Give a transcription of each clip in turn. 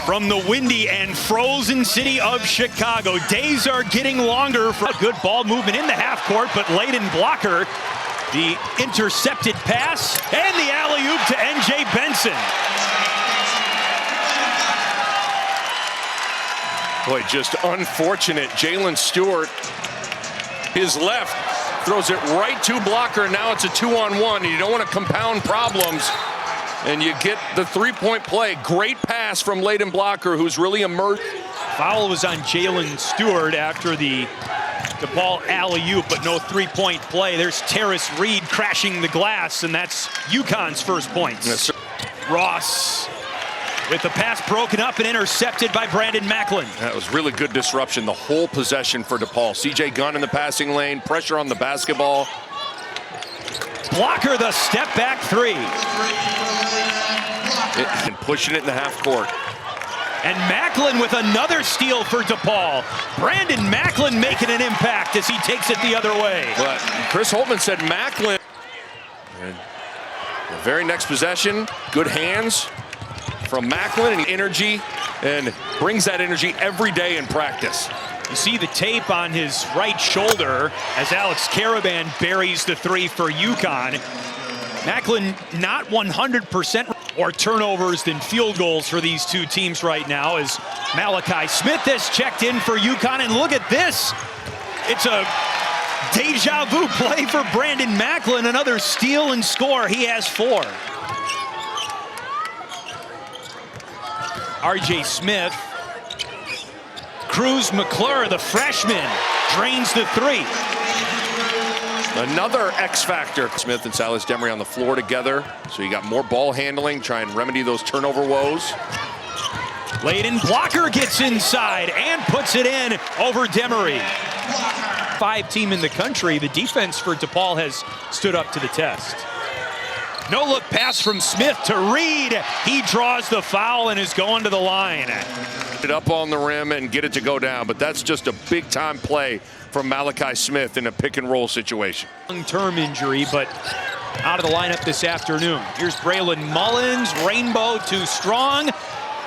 From the windy and frozen city of Chicago, days are getting longer for good ball movement in the half court, but Layden Blocker, the intercepted pass, and the alley-oop to NJ Benson. Boy, just unfortunate. Jalen Stewart, his left, throws it right to Blocker. Now it's a 2-on-1. You don't want to compound problems. And you get the three-point play. Great pass from Layden Blocker, who's really emerged. Foul was on Jalen Stewart after the DePaul alley-oop, but no three-point play. There's Terrace Reed crashing the glass, and that's UConn's first points. Yes, sir. Ross with the pass broken up and intercepted by Brandon Macklin. That was really good disruption, the whole possession for DePaul. CJ Gunn in the passing lane, pressure on the basketball. Blocker the step back three. And pushing it in the half court. And Macklin with another steal for DePaul. Brandon Macklin making an impact as he takes it the other way. But Chris Holtman said Macklin. And the very next possession, good hands from Macklin and energy, and brings that energy every day in practice. You see the tape on his right shoulder as Alex Caravan buries the three for UConn. Macklin not 100% more turnovers than field goals for these two teams right now as Malachi Smith has checked in for UConn. And look at this. It's a deja vu play for Brandon Macklin. Another steal and score. He has 4. RJ Smith. Cruz McClure, the freshman, drains the three. Another X factor. Smith and Silas Demery on the floor together. So you got more ball handling, try and remedy those turnover woes. Layden Blocker gets inside and puts it in over Demery. 5 team in the country. The defense for DePaul has stood up to the test. No look pass from Smith to Reed. He draws the foul and is going to the line. It up on the rim and get it to go down, but that's just a big time play from Malachi Smith in a pick and roll situation. Long-term injury, but out of the lineup this afternoon. Here's Braylon Mullins, Rainbow too strong,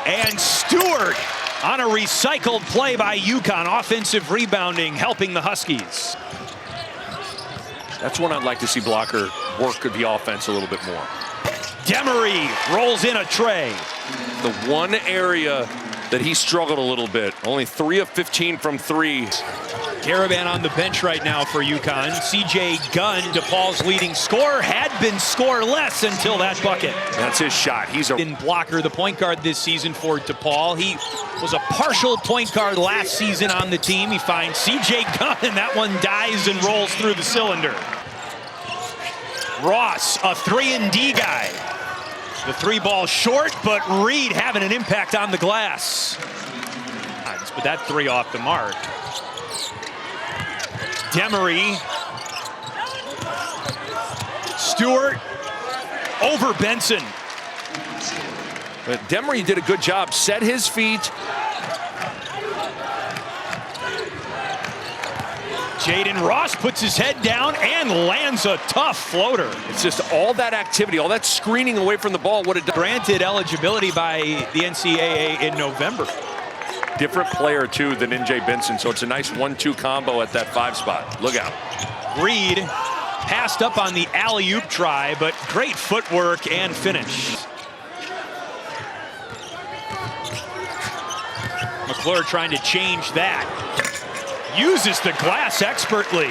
and Stewart on a recycled play by UConn. Offensive rebounding helping the Huskies. That's one I'd like to see Blocker work the offense a little bit more. Demery rolls in a tray. The one area that he struggled a little bit, only 3 of 15 from 3. Caravan on the bench right now for UConn. CJ Gunn, DePaul's leading scorer, had been scoreless until that bucket. That's his shot. He's a Blocker, the point guard this season for DePaul. He was a partial point guard last season on the team. He finds CJ Gunn, and that one dives and rolls through the cylinder. Ross, a 3-and-D guy. The 3-ball short, but Reed having an impact on the glass. But that 3 off the mark. Demery. Stewart over Benson. But Demery did a good job, set his feet. Jaden Ross puts his head down and lands a tough floater. It's just all that activity, all that screening away from the ball. What it does. Granted eligibility by the NCAA in November. Different player, too, than NJ Benson, so it's a nice 1-2 combo at that 5 spot. Look out. Reed Passed up on the alley-oop try, but great footwork and finish. McClure trying to change that. Uses the glass expertly.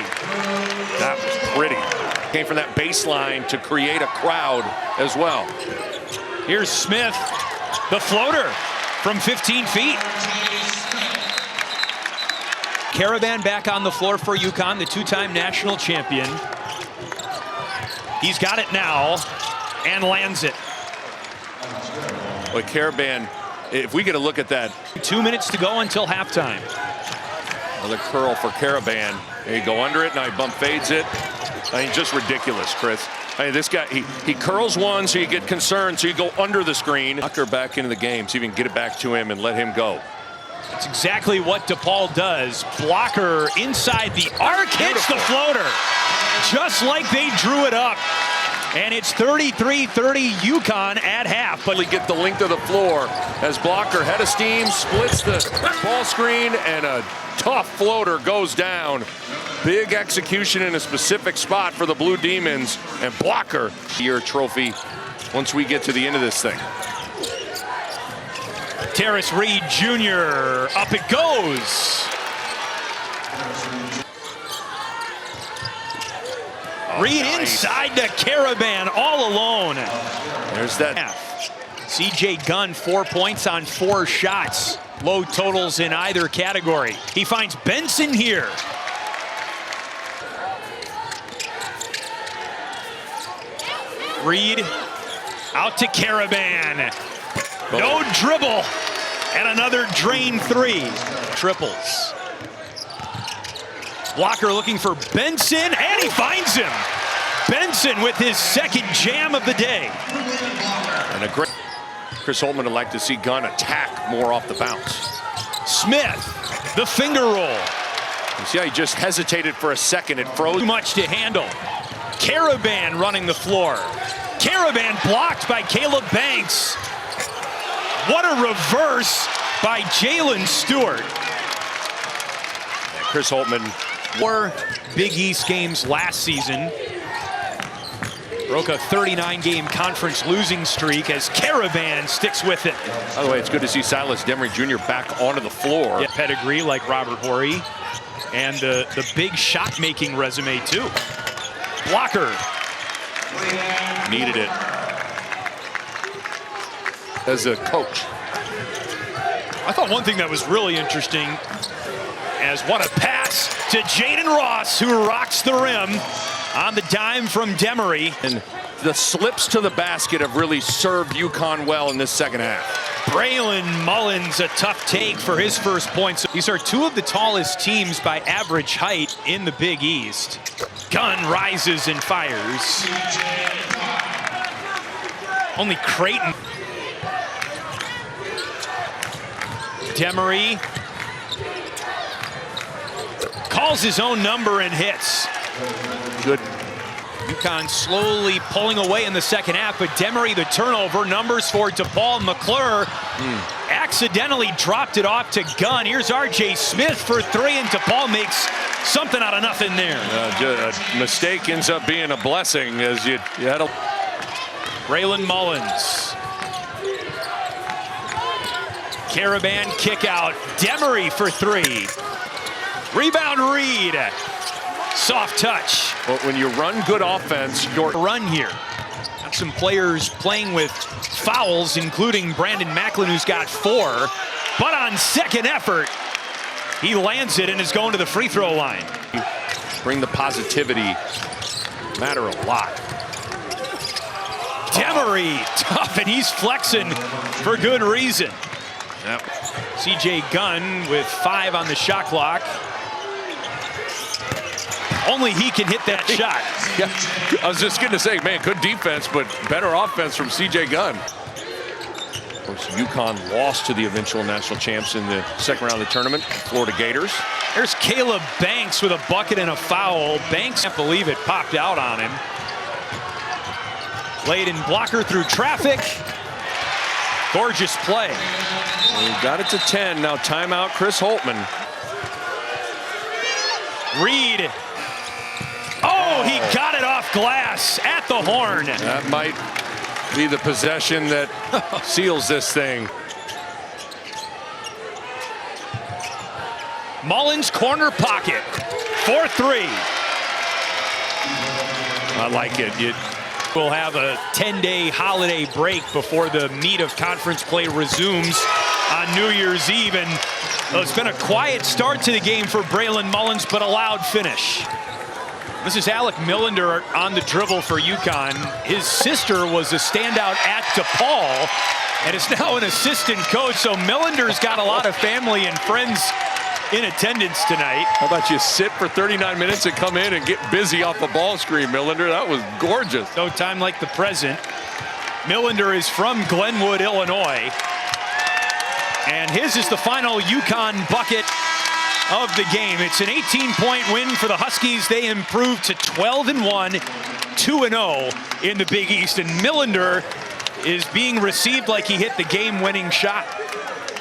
That was pretty. Came from that baseline to create a crowd as well. Here's Smith, the floater from 15 feet. Caravan back on the floor for UConn, the 2-time national champion. He's got it now and lands it. But Caravan, if we get a look at that. 2 minutes to go until halftime. Another curl for Caravan. There you go under it, now he bump fades it. I mean, just ridiculous, Chris. I mean, this guy, he curls one so you get concerned, so you go under the screen. Tucker back into the game so you can get it back to him and let him go. That's exactly what DePaul does. Blocker inside the arc, hits the floater. Just like they drew it up. And it's 33-30 UConn at half. But Get the length of the floor as blocker head of steam, splits the ball screen, and a tough floater goes down. Big execution in a specific spot for the Blue Demons, and blocker year trophy once we get to the end of this thing. Terrace Reed Jr. up it goes. Reed nice. inside the Caravan all alone. There's that. CJ Gunn 4 points on 4 shots. Low totals in either category. He finds Benson here. Reed out to Caravan. No dribble. And another drain 3. Triples. Blocker looking for Benson, and he finds him. Benson with his second jam of the day. And a great. Chris Holtmann would like to see Gunn attack more off the bounce. Smith, the finger roll. You see how he just hesitated for a second. It froze. Too much to handle. Caravan running the floor. Caravan blocked by Caleb Banks. What a reverse by Jalen Stewart. Chris Holtmann. 4 Big East games last season. Broke a 39-game conference losing streak as Caravan sticks with it. By the way, it's good to see Silas Demery Jr. back onto the floor. Yeah, pedigree like Robert Horry. And the big shot-making resume, too. Blocker. Needed it. As a coach. I thought one thing that was really interesting as what a pass to Jaden Ross, who rocks the rim on the dime from Demery. And the slips to the basket have really served UConn well in this second half. Braylon Mullins, a tough take for his first points. These are 2 of the tallest teams by average height in the Big East. Gunn rises and fires. Only Creighton. Demery calls his own number and hits. Good. UConn slowly pulling away in the second half, but Demery the turnover. Numbers for DePaul. McClure accidentally dropped it off to Gunn. Here's R.J. Smith for 3, and DePaul makes something out of nothing there. A mistake ends up being a blessing as you had a. Braylon Mullins. Caravan kick out. Demery for 3. Rebound Reed. Soft touch. But when you run good offense, you're run here. Got some players playing with fouls, including Brandon Macklin, who's got 4. But on second effort, he lands it and is going to the free throw line. bring the positivity. Matter a lot. Demery, tough, and he's flexing for good reason. Yep. CJ Gunn with 5 on the shot clock. Only he can hit that shot. Yeah, I was just going to say, man, good defense, but better offense from CJ Gunn. Of course, UConn lost to the eventual national champs in the second round of the tournament, Florida Gators. There's Caleb Banks with a bucket and a foul. Banks can't believe it popped out on him. Layden blocker through traffic. Gorgeous play. We got it to 10. Now timeout, Chris Holtmann. Reed. Oh, he got it off glass at the horn. That might be the possession that seals this thing. Mullins corner pocket. 4-3. I like it. We'll have a 10-day holiday break before the meat of conference play resumes on New Year's Eve. And it's been a quiet start to the game for Braylon Mullins, but a loud finish. This is Alec Millender on the dribble for UConn. His sister was a standout at DePaul and is now an assistant coach. So Millender's got a lot of family and friends in attendance tonight. How about you sit for 39 minutes and come in and get busy off the ball screen, Millender? That was gorgeous. No time like the present. Millender is from Glenwood, Illinois. And his is the final UConn bucket of the game. It's an 18-point win for the Huskies. They improved to 12-1, 2-0 in the Big East. And Millender is being received like he hit the game-winning shot.